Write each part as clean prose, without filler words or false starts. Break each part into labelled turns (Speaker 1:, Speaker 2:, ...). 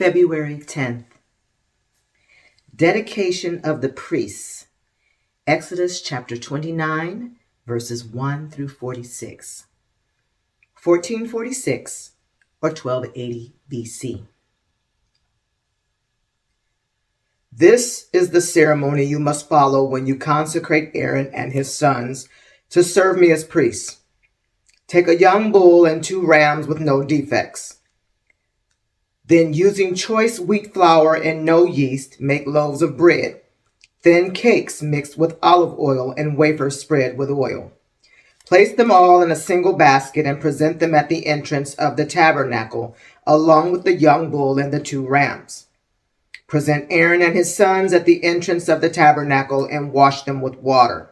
Speaker 1: February 10th. Dedication of the priests. Exodus chapter 29, verses 1 through 46. 1446 or 1280 BC. This is the ceremony you must follow when you consecrate Aaron and his sons to serve me as priests. Take a young bull and 2 rams with no defects. Then, using choice wheat flour and no yeast, make loaves of bread, thin cakes mixed with olive oil and wafers spread with oil. Place them all in a single basket and present them at the entrance of the tabernacle, along with the young bull and the 2 rams. Present Aaron and his sons at the entrance of the tabernacle and wash them with water.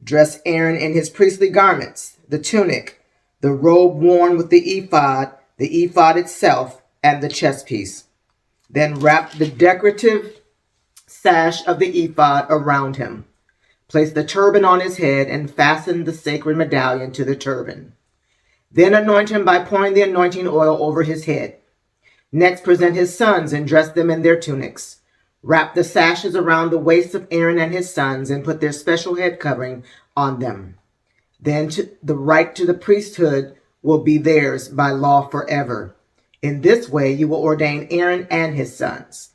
Speaker 1: Dress Aaron in his priestly garments, the tunic, the robe worn with the ephod itself, and the chest piece. Then wrap the decorative sash of the ephod around him. Place the turban on his head and fasten the sacred medallion to the turban. Then anoint him by pouring the anointing oil over his head. Next, present his sons and dress them in their tunics. Wrap the sashes around the waists of Aaron and his sons and put their special head covering on them. Then the right to the priesthood will be theirs by law forever. In this way, you will ordain Aaron and his sons.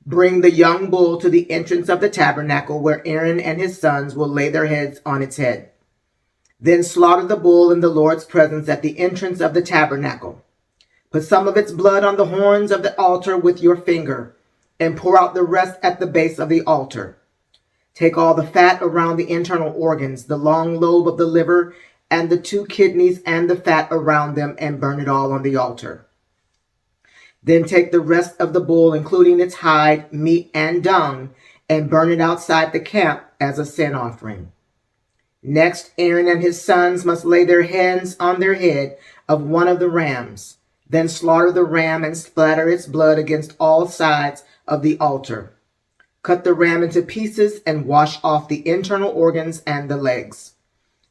Speaker 1: Bring the young bull to the entrance of the tabernacle where Aaron and his sons will lay their heads on its head. Then slaughter the bull in the Lord's presence at the entrance of the tabernacle. Put some of its blood on the horns of the altar with your finger and pour out the rest at the base of the altar. Take all the fat around the internal organs, the long lobe of the liver, and the 2 kidneys and the fat around them, and burn it all on the altar. Then take the rest of the bull, including its hide, meat, and dung, and burn it outside the camp as a sin offering. Next, Aaron and his sons must lay their hands on their head of one of the rams. Then slaughter the ram and splatter its blood against all sides of the altar. Cut the ram into pieces and wash off the internal organs and the legs.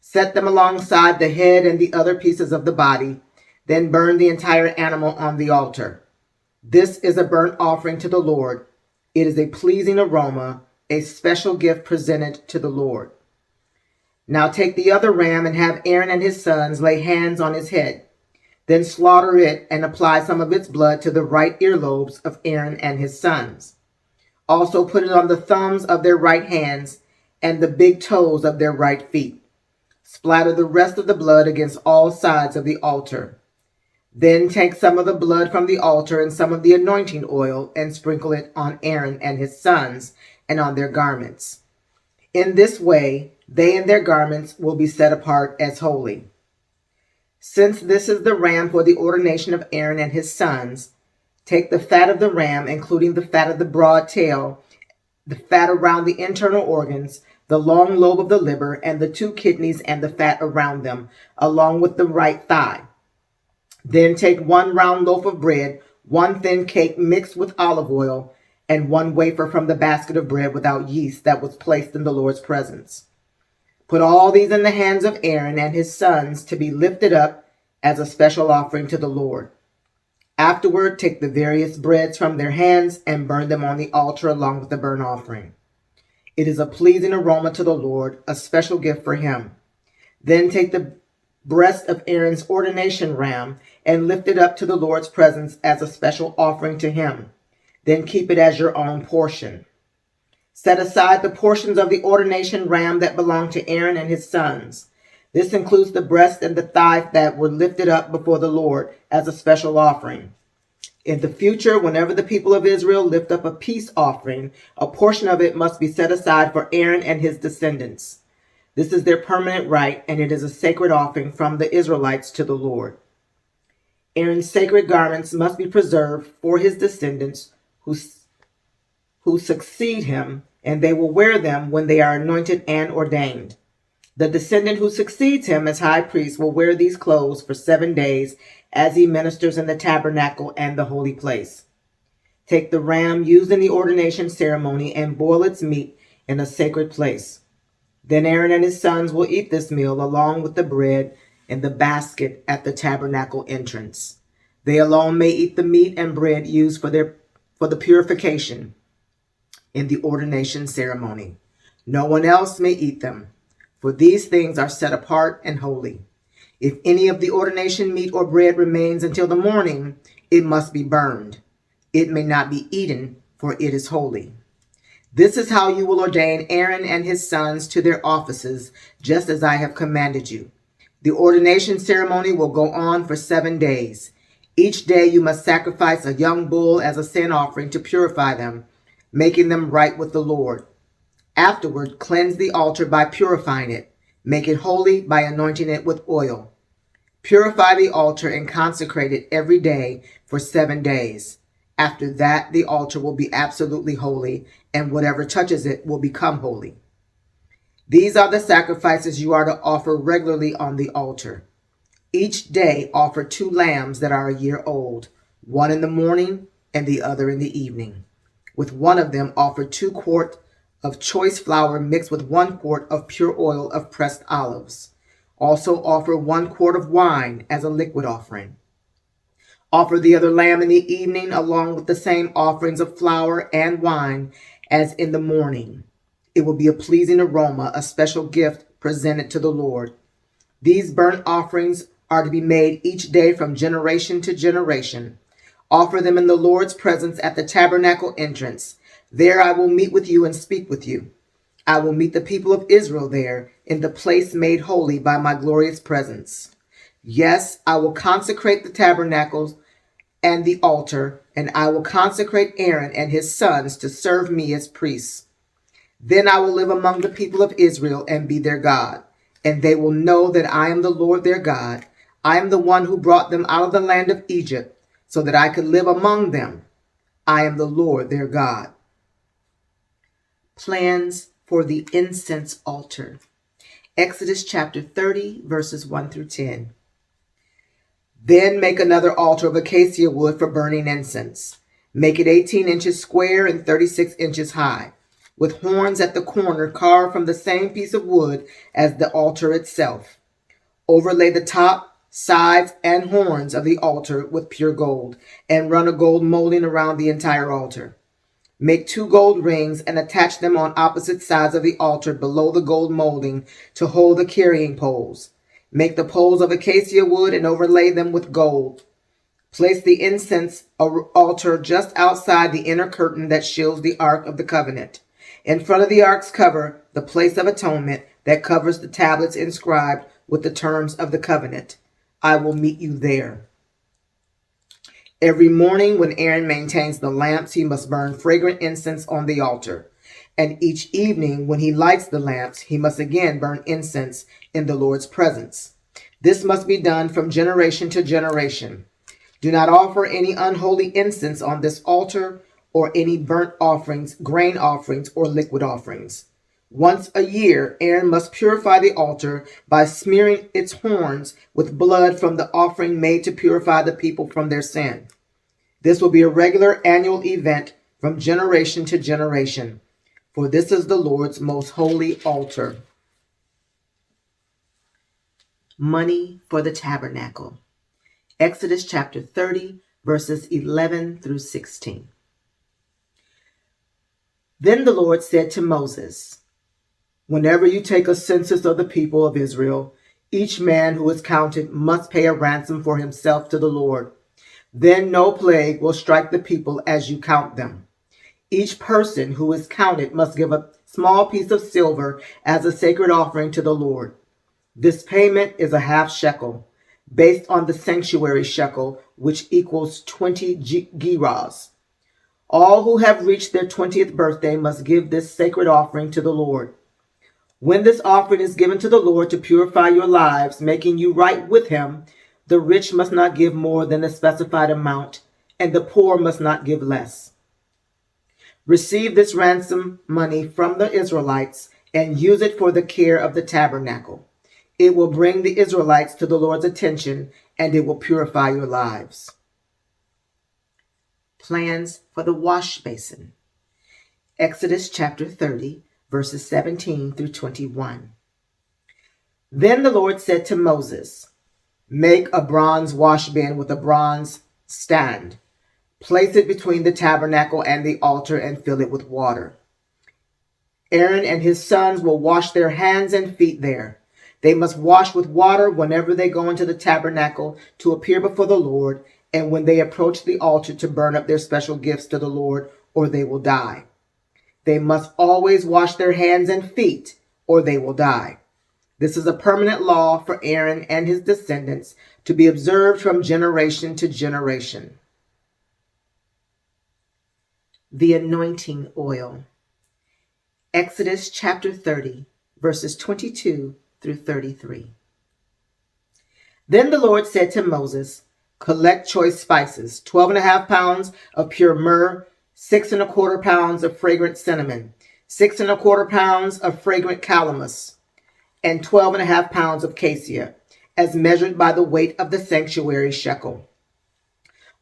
Speaker 1: Set them alongside the head and the other pieces of the body. Then burn the entire animal on the altar. This is a burnt offering to the Lord. It is a pleasing aroma, a special gift presented to the Lord. Now take the other ram and have Aaron and his sons lay hands on its head. Then slaughter it and apply some of its blood to the right earlobes of Aaron and his sons. Also put it on the thumbs of their right hands and the big toes of their right feet. Splatter the rest of the blood against all sides of the altar. Then take some of the blood from the altar and some of the anointing oil and sprinkle it on Aaron and his sons and on their garments. In this way, they and their garments will be set apart as holy. Since this is the ram for the ordination of Aaron and his sons, take the fat of the ram, including the fat of the broad tail, the fat around the internal organs, the long lobe of the liver, and the 2 kidneys and the fat around them, along with the right thigh. Then take 1 round loaf of bread, 1 thin cake mixed with olive oil, and 1 wafer from the basket of bread without yeast that was placed in the Lord's presence. Put all these in the hands of Aaron and his sons to be lifted up as a special offering to the Lord. Afterward, take the various breads from their hands and burn them on the altar along with the burnt offering. It is a pleasing aroma to the Lord, a special gift for him. Then take the breast of Aaron's ordination ram and lift it up to the Lord's presence as a special offering to him. Then keep it as your own portion. Set aside the portions of the ordination ram that belong to Aaron and his sons. This includes the breast and the thigh that were lifted up before the Lord as a special offering. In the future, whenever the people of Israel lift up a peace offering, a portion of it must be set aside for Aaron and his descendants. This is their permanent right, and it is a sacred offering from the Israelites to the Lord. Aaron's sacred garments must be preserved for his descendants who succeed him, and they will wear them when they are anointed and ordained. The descendant who succeeds him as high priest will wear these clothes for 7 days as he ministers in the tabernacle and the holy place. Take the ram used in the ordination ceremony and boil its meat in a sacred place. Then Aaron and his sons will eat this meal along with the bread in the basket at the tabernacle entrance. They alone may eat the meat and bread used for the purification in the ordination ceremony. No one else may eat them, for these things are set apart and holy. If any of the ordination meat or bread remains until the morning, it must be burned. It may not be eaten, for it is holy. This is how you will ordain Aaron and his sons to their offices, just as I have commanded you. The ordination ceremony will go on for 7 days. Each day you must sacrifice a young bull as a sin offering to purify them, making them right with the Lord. Afterward, cleanse the altar by purifying it. Make it holy by anointing it with oil. Purify the altar and consecrate it every day for 7 days. After that, the altar will be absolutely holy, and whatever touches it will become holy. These are the sacrifices you are to offer regularly on the altar. Each day offer 2 lambs that are a year old, one in the morning and the other in the evening. With one of them offer 2 quarts of choice flour mixed with 1 quart of pure oil of pressed olives. Also offer 1 quart of wine as a liquid offering. Offer the other lamb in the evening along with the same offerings of flour and wine as in the morning. It will be a pleasing aroma, a special gift presented to the Lord. These burnt offerings are to be made each day from generation to generation. Offer them in the Lord's presence at the tabernacle entrance. There I will meet with you and speak with you. I will meet the people of Israel there in the place made holy by my glorious presence. Yes, I will consecrate the tabernacles and the altar, and I will consecrate Aaron and his sons to serve me as priests. Then I will live among the people of Israel and be their God, and they will know that I am the Lord their God. I am the one who brought them out of the land of Egypt, so that I could live among them. I am the Lord their God. Plans for the incense altar. Exodus chapter 30, verses 1 through 10. Then make another altar of acacia wood for burning incense. Make it 18 inches square and 36 inches high, with horns at the corner carved from the same piece of wood as the altar itself. Overlay the top, sides, and horns of the altar with pure gold, and run a gold molding around the entire altar. Make 2 gold rings and attach them on opposite sides of the altar below the gold molding to hold the carrying poles. Make the poles of acacia wood and overlay them with gold. Place the incense altar just outside the inner curtain that shields the Ark of the Covenant. In front of the ark's cover, the place of atonement that covers the tablets inscribed with the terms of the covenant. I will meet you there. Every morning when Aaron maintains the lamps, he must burn fragrant incense on the altar. And each evening when he lights the lamps, he must again burn incense in the Lord's presence. This must be done from generation to generation. Do not offer any unholy incense on this altar, or any burnt offerings, grain offerings, or liquid offerings. Once a year, Aaron must purify the altar by smearing its horns with blood from the offering made to purify the people from their sin. This will be a regular annual event from generation to generation, for this is the Lord's most holy altar. Money for the tabernacle. Exodus chapter 30, verses 11 through 16. Then the Lord said to Moses, "Whenever you take a census of the people of Israel, each man who is counted must pay a ransom for himself to the Lord. Then no plague will strike the people as you count them. Each person who is counted must give a small piece of silver as a sacred offering to the Lord. This payment is a half shekel, based on the sanctuary shekel, which equals 20 gerahs. All who have reached their 20th birthday must give this sacred offering to the Lord. When this offering is given to the Lord to purify your lives, making you right with him, the rich must not give more than a specified amount, and the poor must not give less. Receive this ransom money from the Israelites and use it for the care of the tabernacle. It will bring the Israelites to the Lord's attention, and it will purify your lives." Plans for the wash basin. Exodus chapter 30, verses 17 through 21. Then the Lord said to Moses, "Make a bronze wash bin with a bronze stand. Place it between the tabernacle and the altar and fill it with water. Aaron and his sons will wash their hands and feet there. They must wash with water whenever they go into the tabernacle to appear before the Lord, and when they approach the altar to burn up their special gifts to the Lord, or they will die. They must always wash their hands and feet, or they will die. This is a permanent law for Aaron and his descendants to be observed from generation to generation. The anointing oil. Exodus chapter 30, verses 22 through 33. Then the Lord said to Moses, collect choice spices, 12.5 pounds of pure myrrh, 6.25 pounds of fragrant cinnamon, 6.25 pounds of fragrant calamus, and 12.5 pounds of cassia, as measured by the weight of the sanctuary shekel.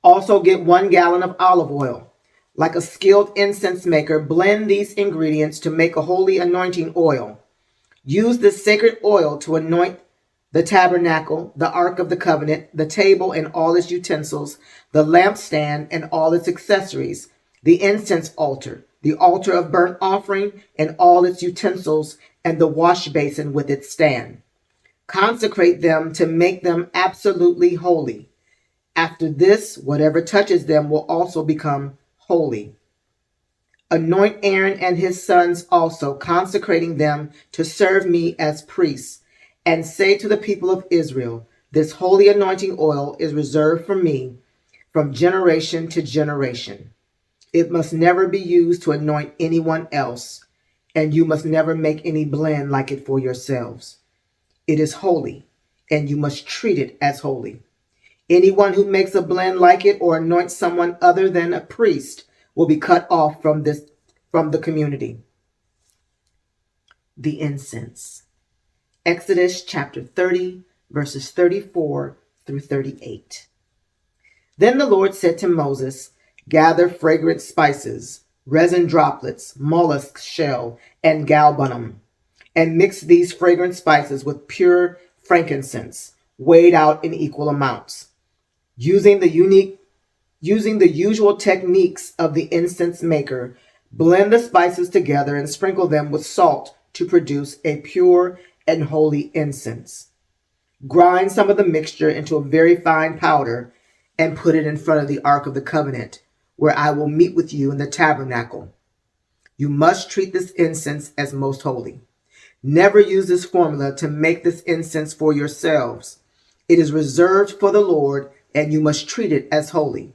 Speaker 1: Also get 1 gallon of olive oil. Like a skilled incense maker, blend these ingredients to make a holy anointing oil. Use this sacred oil to anoint the tabernacle, the ark of the covenant, the table and all its utensils, the lampstand and all its accessories, the incense altar, the altar of burnt offering and all its utensils, and the wash basin with its stand. Consecrate them to make them absolutely holy. After this, whatever touches them will also become holy. Anoint Aaron and his sons also, consecrating them to serve me as priests, and say to the people of Israel, this holy anointing oil is reserved for me from generation to generation. It must never be used to anoint anyone else, and you must never make any blend like it for yourselves. It is holy, and you must treat it as holy. Anyone who makes a blend like it or anoints someone other than a priest will be cut off from the community. The incense. Exodus chapter 30, verses 34 through 38. Then the Lord said to Moses, gather fragrant spices, resin droplets, mollusk shell, and galbanum, and mix these fragrant spices with pure frankincense, weighed out in equal amounts. Using the usual techniques of the incense maker, blend the spices together and sprinkle them with salt to produce a pure and holy incense. Grind some of the mixture into a very fine powder and put it in front of the Ark of the Covenant, where I will meet with you in the tabernacle. You must treat this incense as most holy. Never use this formula to make this incense for yourselves. It is reserved for the Lord, and you must treat it as holy.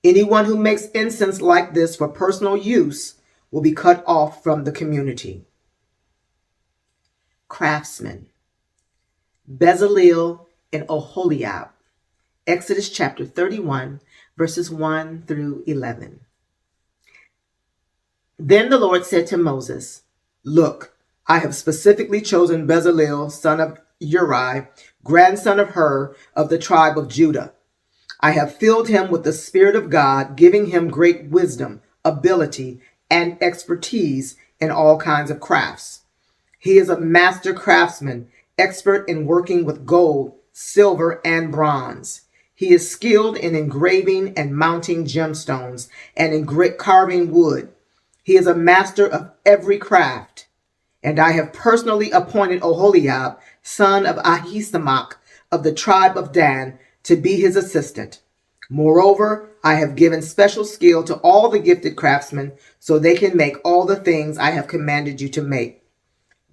Speaker 1: Anyone who makes incense like this for personal use will be cut off from the community. Craftsmen. Bezalel and Oholiab. Exodus chapter 31, verses 1 through 11. Then the Lord said to Moses, look, I have specifically chosen Bezalel, son of Uri, grandson of Hur, of the tribe of Judah. I have filled him with the Spirit of God, giving him great wisdom, ability, and expertise in all kinds of crafts. He is a master craftsman, expert in working with gold, silver, and bronze. He is skilled in engraving and mounting gemstones and in carving wood. He is a master of every craft. And I have personally appointed Oholiab, son of Ahisamach, of the tribe of Dan, to be his assistant. Moreover, I have given special skill to all the gifted craftsmen so they can make all the things I have commanded you to make.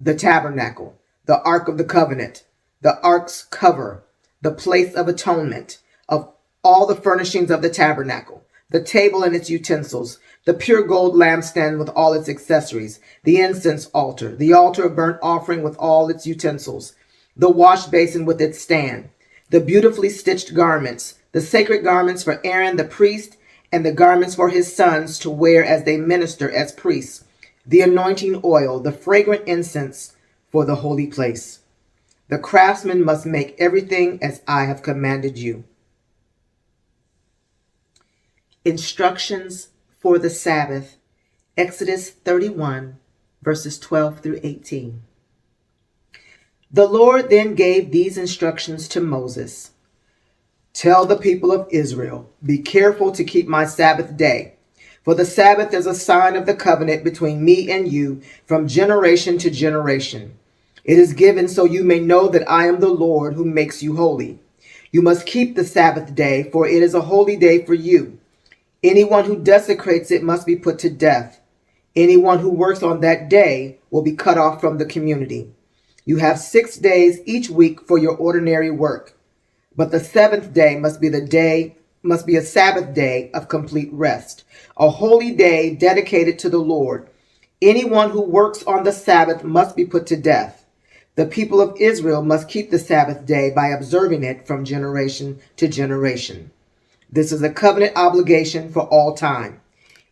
Speaker 1: The tabernacle, the Ark of the Covenant, the Ark's cover, the place of atonement, of all the furnishings of the tabernacle, the table and its utensils, the pure gold lampstand with all its accessories, the incense altar, the altar of burnt offering with all its utensils, the wash basin with its stand, the beautifully stitched garments, the sacred garments for Aaron the priest, and the garments for his sons to wear as they minister as priests, the anointing oil, the fragrant incense for the holy place. The craftsman must make everything as I have commanded you. Instructions for the Sabbath, Exodus 31, verses 12 through 18. The Lord then gave these instructions to Moses. Tell the people of Israel, be careful to keep my Sabbath day. For the Sabbath is a sign of the covenant between me and you from generation to generation. It is given so you may know that I am the Lord who makes you holy. You must keep the Sabbath day, for it is a holy day for you. Anyone who desecrates it must be put to death. Anyone who works on that day will be cut off from the community. You have 6 days each week for your ordinary work. But the seventh day must be a Sabbath day of complete rest, a holy day dedicated to the Lord. Anyone who works on the Sabbath must be put to death. The people of Israel must keep the Sabbath day by observing it from generation to generation. This is a covenant obligation for all time.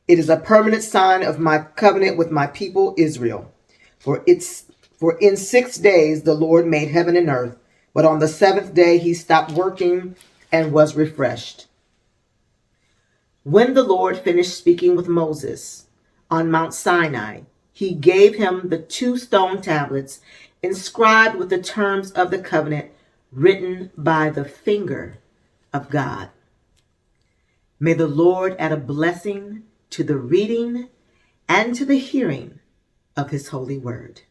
Speaker 1: It is a permanent sign of my covenant with my people Israel. For in 6 days the Lord made heaven and earth, but on the seventh day he stopped working and was refreshed. When the Lord finished speaking with Moses on Mount Sinai, he gave him the 2 stone tablets inscribed with the terms of the covenant written by the finger of God. May the Lord add a blessing to the reading and to the hearing of his holy word.